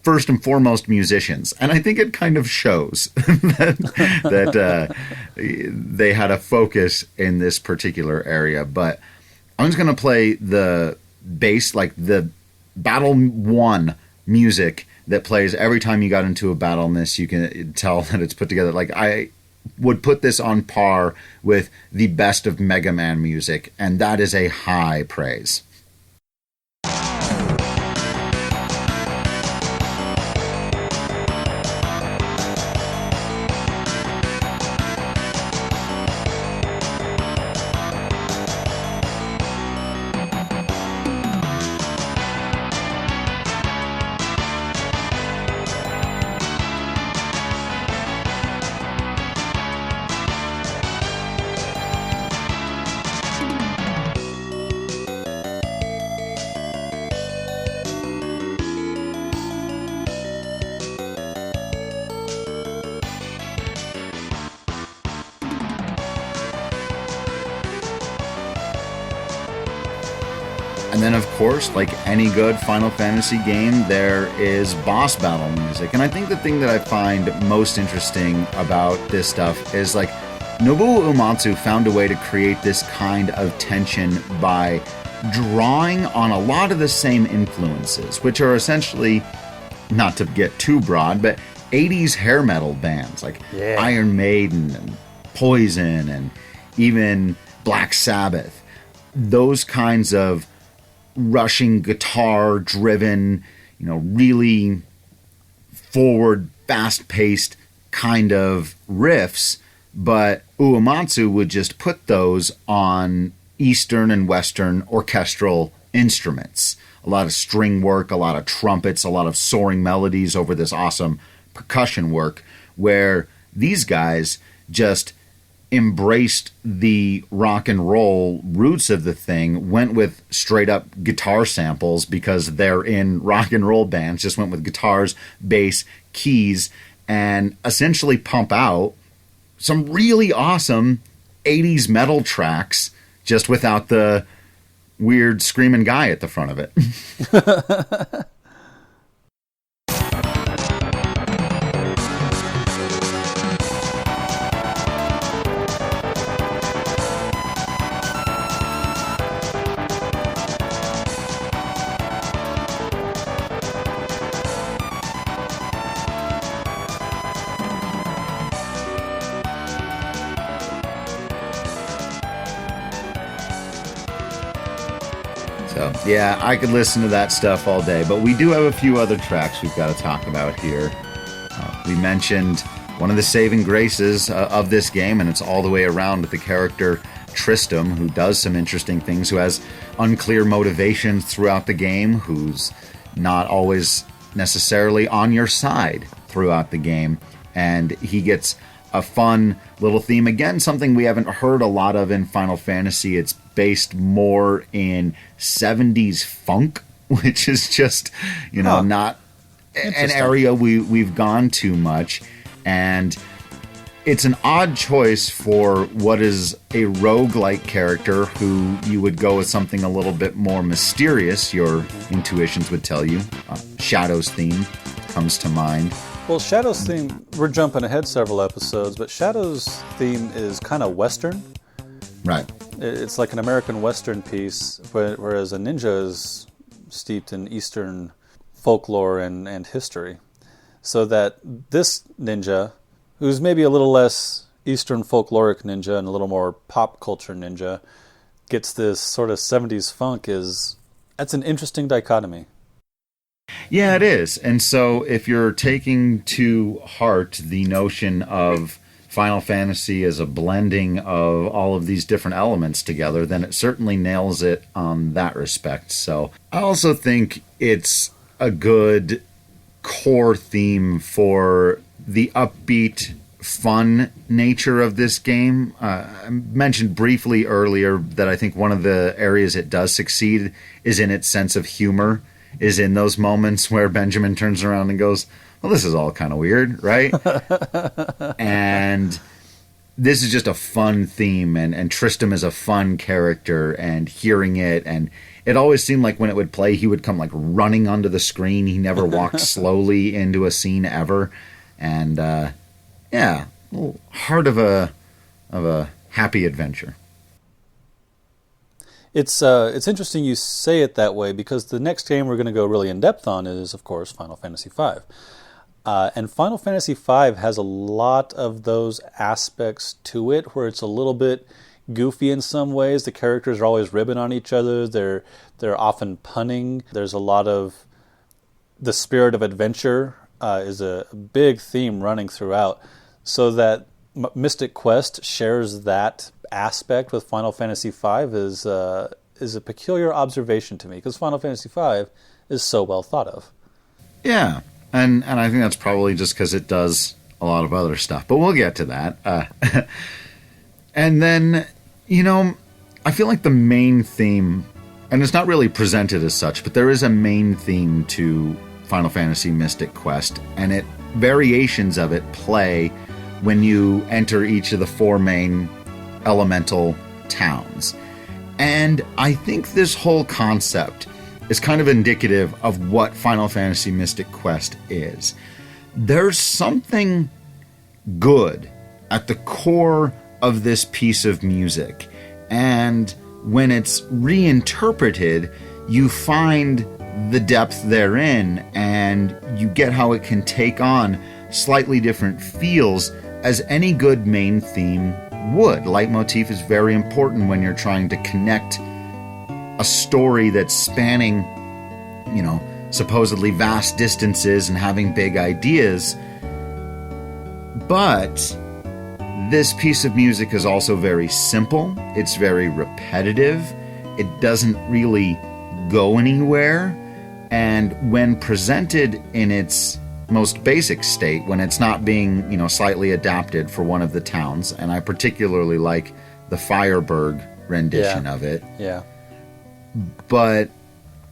first and foremost musicians. And I think it kind of shows that they had a focus in this particular area. But I'm just going to play the bass, like the Battle 1 music that plays every time you got into a battle in this. You can tell that it's put together. Like, I would put this on par with the best of Mega Man music, and that is a high praise. And then, of course, like any good Final Fantasy game, there is boss battle music. And I think the thing that I find most interesting about this stuff is, like, Nobuo Uematsu found a way to create this kind of tension by drawing on a lot of the same influences, which are essentially, not to get too broad, but 80s hair metal bands like Iron Maiden and Poison and even Black Sabbath. Those kinds of rushing guitar driven, really forward, fast-paced kind of riffs, but Uematsu would just put those on Eastern and Western orchestral instruments. A lot of string work, a lot of trumpets, a lot of soaring melodies over this awesome percussion work, where these guys just embraced the rock and roll roots of the thing, went with straight up guitar samples because they're in rock and roll bands, just went with guitars, bass, keys, and essentially pump out some really awesome 80s metal tracks just without the weird screaming guy at the front of it. Yeah, I could listen to that stuff all day, but we do have a few other tracks we've got to talk about here. We mentioned one of the saving graces of this game, and it's all the way around with the character Tristram, who does some interesting things, who has unclear motivations throughout the game, who's not always necessarily on your side throughout the game, and he gets a fun little theme. Again, something we haven't heard a lot of in Final Fantasy. It's based more in 70s funk, which is just, not an area we've gone too much. And it's an odd choice for what is a roguelike character who you would go with something a little bit more mysterious, your intuitions would tell you. Shadow's theme comes to mind. Well, Shadow's theme, we're jumping ahead several episodes, but Shadow's theme is kind of Western. Right. It's like an American Western piece, whereas a ninja is steeped in Eastern folklore and history. So that this ninja, who's maybe a little less Eastern folkloric ninja and a little more pop culture ninja, gets this sort of 70s funk that's an interesting dichotomy. Yeah, it is. And so if you're taking to heart the notion of Final Fantasy as a blending of all of these different elements together, then it certainly nails it on that respect. So I also think it's a good core theme for the upbeat, fun nature of this game. I mentioned briefly earlier that I think one of the areas it does succeed is in its sense of humor, is in those moments where Benjamin turns around and goes, well, this is all kind of weird, right? And this is just a fun theme, and Tristram is a fun character, and hearing it, and it always seemed like when it would play, he would come like running onto the screen. He never walked slowly into a scene ever. And heart of a happy adventure. It's interesting you say it that way, because the next game we're going to go really in depth on is, of course, Final Fantasy V. And Final Fantasy V has a lot of those aspects to it, where it's a little bit goofy in some ways. The characters are always ribbing on each other. They're often punning. There's a lot of the spirit of adventure is a big theme running throughout. So that Mystic Quest shares that aspect with Final Fantasy V is a peculiar observation to me, because Final Fantasy V is so well thought of. Yeah, and I think that's probably just because it does a lot of other stuff, but we'll get to that. And then, I feel like the main theme, and it's not really presented as such, but there is a main theme to Final Fantasy Mystic Quest, and variations of it play when you enter each of the 4 main elemental towns. And I think this whole concept is kind of indicative of what Final Fantasy Mystic Quest is. There's something good at the core of this piece of music, and when it's reinterpreted, you find the depth therein, and you get how it can take on slightly different feels as any good main theme would. Leitmotif is very important when you're trying to connect a story that's spanning, supposedly vast distances and having big ideas. But this piece of music is also very simple. It's very repetitive. It doesn't really go anywhere. And when presented in its most basic state, when it's not being, slightly adapted for one of the towns, and I particularly like the Fireburg rendition of it. Yeah. But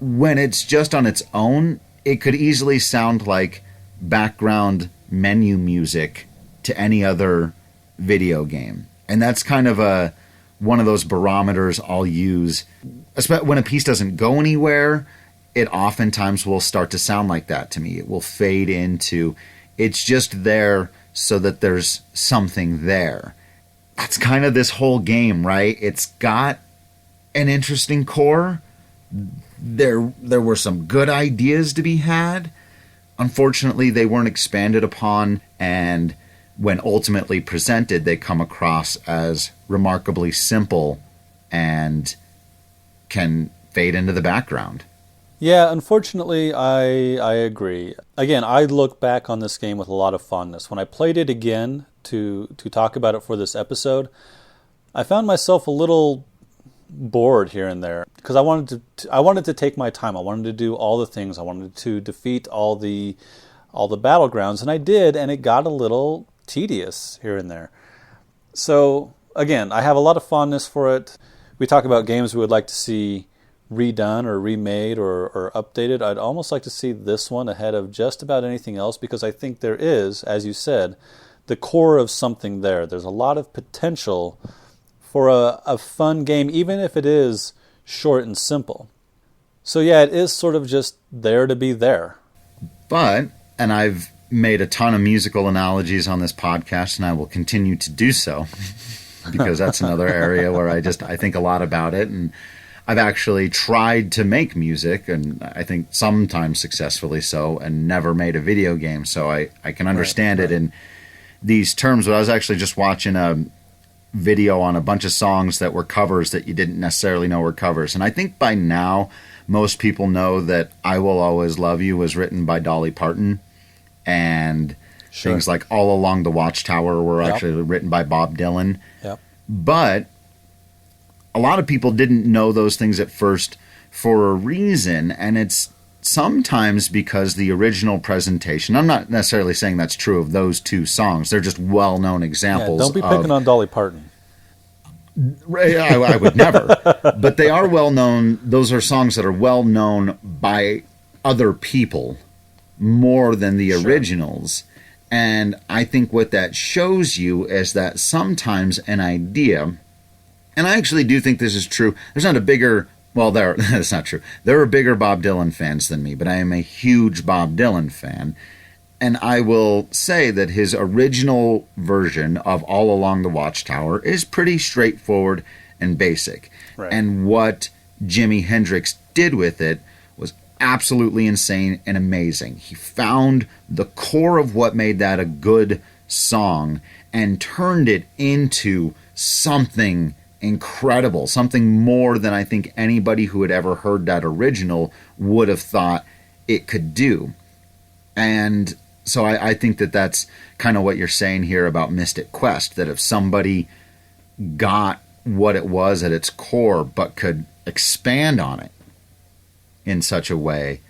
when it's just on its own, it could easily sound like background menu music to any other video game. And that's kind of one of those barometers I'll use. Especially when a piece doesn't go anywhere, it oftentimes will start to sound like that to me. It will fade into, it's just there so that there's something there. That's kind of this whole game, right? It's got an interesting core. There were some good ideas to be had. Unfortunately, they weren't expanded upon, and when ultimately presented, they come across as remarkably simple and can fade into the background. Yeah, unfortunately, I agree. Again, I look back on this game with a lot of fondness. When I played it again to talk about it for this episode, I found myself a little bored here and there because I wanted to take my time. I wanted to do all the things. I wanted to defeat all the battlegrounds, and I did, and it got a little tedious here and there. So again, I have a lot of fondness for it. We talk about games we would like to see redone or remade or updated. I'd almost like to see this one ahead of just about anything else because I think there is, as you said, the core of something there. There's a lot of potential for a fun game, even if it is short and simple. So yeah, it is sort of just there to be there. But, and I've made a ton of musical analogies on this podcast, and I will continue to do so because that's another area where I think a lot about it, and I've actually tried to make music, and I think sometimes successfully so, and never made a video game, so I can understand it in these terms. But I was actually just watching a video on a bunch of songs that were covers that you didn't necessarily know were covers. And I think by now, most people know that I Will Always Love You was written by Dolly Parton, and things like All Along the Watchtower were actually written by Bob Dylan. Yep. But a lot of people didn't know those things at first for a reason, and it's sometimes because the original presentation, I'm not necessarily saying that's true of those two songs, they're just well-known examples. Don't be picking on Dolly Parton. I would never. But they are well-known. Those are songs that are well-known by other people more than the originals. And I think what that shows you is that sometimes an idea, and I actually do think this is true. There's not a bigger, well, that's not true. There are bigger Bob Dylan fans than me, but I am a huge Bob Dylan fan. And I will say that his original version of All Along the Watchtower is pretty straightforward and basic. Right. And what Jimi Hendrix did with it was absolutely insane and amazing. He found the core of what made that a good song and turned it into something incredible, something more than I think anybody who had ever heard that original would have thought it could do. And so I think that that's kind of what you're saying here about Mystic Quest, that if somebody got what it was at its core but could expand on it in such a way,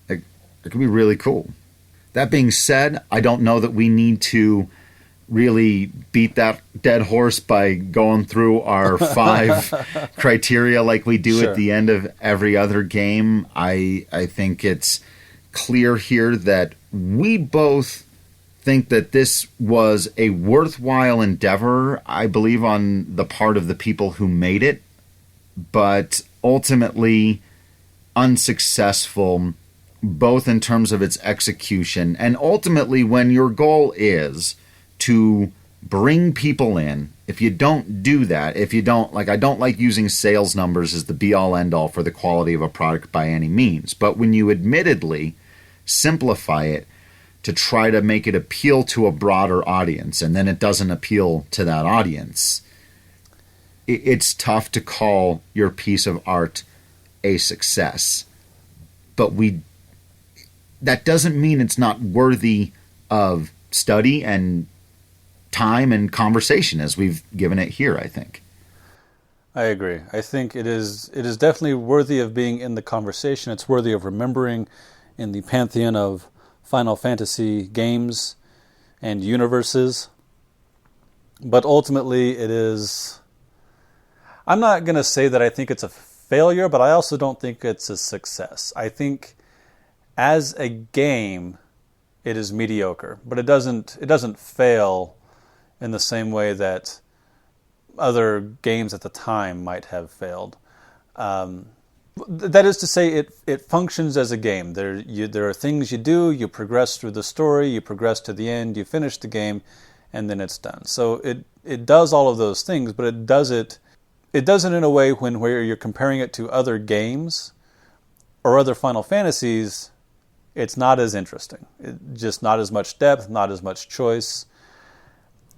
it could be really cool. That being said, I don't know that we need to really beat that dead horse by going through our 5 criteria like we do at the end of every other game. I think it's clear here that we both think that this was a worthwhile endeavor, I believe, on the part of the people who made it, but ultimately unsuccessful, both in terms of its execution and ultimately when your goal is to bring people in. If you don't do that, if you don't, like, I don't like using sales numbers as the be-all end-all for the quality of a product by any means, but when you admittedly simplify it to try to make it appeal to a broader audience, and then it doesn't appeal to that audience, it's tough to call your piece of art a success. But that doesn't mean it's not worthy of study and time and conversation as we've given it here, I think. I agree. I think it is definitely worthy of being in the conversation. It's worthy of remembering in the pantheon of Final Fantasy games and universes. But ultimately it is... I'm not going to say that I think it's a failure, but I also don't think it's a success. I think as a game, it is mediocre, but it doesn't fail in the same way that other games at the time might have failed. That is to say, it functions as a game. There are things you do, you progress through the story, you progress to the end, you finish the game, and then it's done. So it does all of those things, but it does it in a way where you're comparing it to other games or other Final Fantasies, it's not as interesting. Just not as much depth, not as much choice.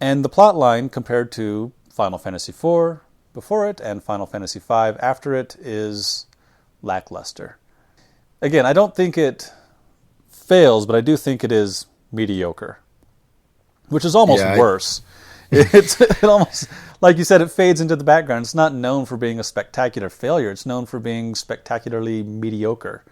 And the plot line compared to Final Fantasy IV before it and Final Fantasy V after it is lackluster. Again, I don't think it fails, but I do think it is mediocre, which is almost worse. It almost, like you said, it fades into the background. It's not known for being a spectacular failure. It's known for being spectacularly mediocre.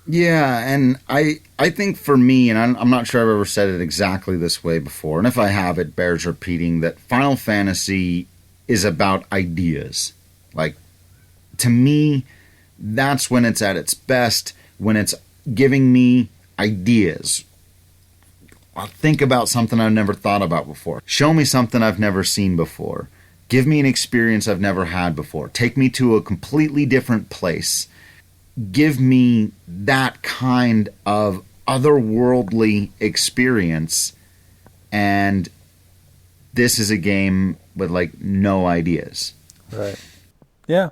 Yeah, and I think for me, and I'm not sure I've ever said it exactly this way before, and if I have, it bears repeating, that Final Fantasy is about ideas. Like, to me, that's when it's at its best, when it's giving me ideas. I'll think about something I've never thought about before. Show me something I've never seen before. Give me an experience I've never had before. Take me to a completely different place. Give me that kind of otherworldly experience, and this is a game with like no ideas. Right. Yeah.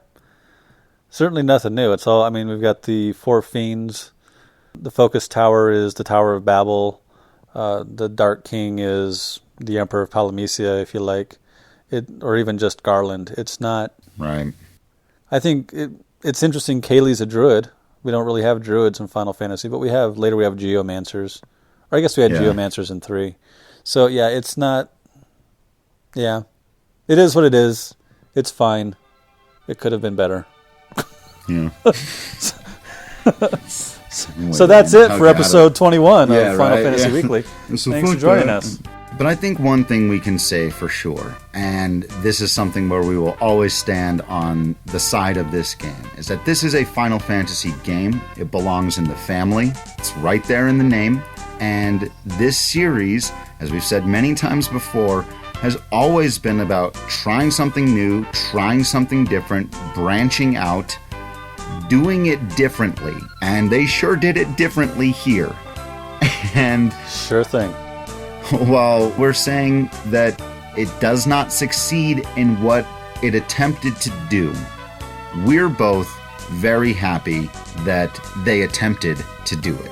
Certainly nothing new. It's all, I mean, we've got the four fiends. The focus tower is the Tower of Babel. The Dark King is the Emperor of Palamecia, if you like. Or even just Garland. It's not... Right. I think it's interesting. Kaylee's a druid. We don't really have druids in Final Fantasy, but later we have geomancers. Or I guess we had geomancers in 3. So yeah, it's not... Yeah. It is what it is. It's fine. It could have been better. Yeah. So that's it for episode 21 of Final Fantasy Weekly. Thanks for joining us. But I think one thing we can say for sure, and this is something where we will always stand on the side of this game, is that this is a Final Fantasy game. It belongs in the family. It's right there in the name. And this series, as we've said many times before, has always been about trying something new, trying something different, branching out, doing it differently. And they sure did it differently here. And sure thing. While we're saying that it does not succeed in what it attempted to do, we're both very happy that they attempted to do it.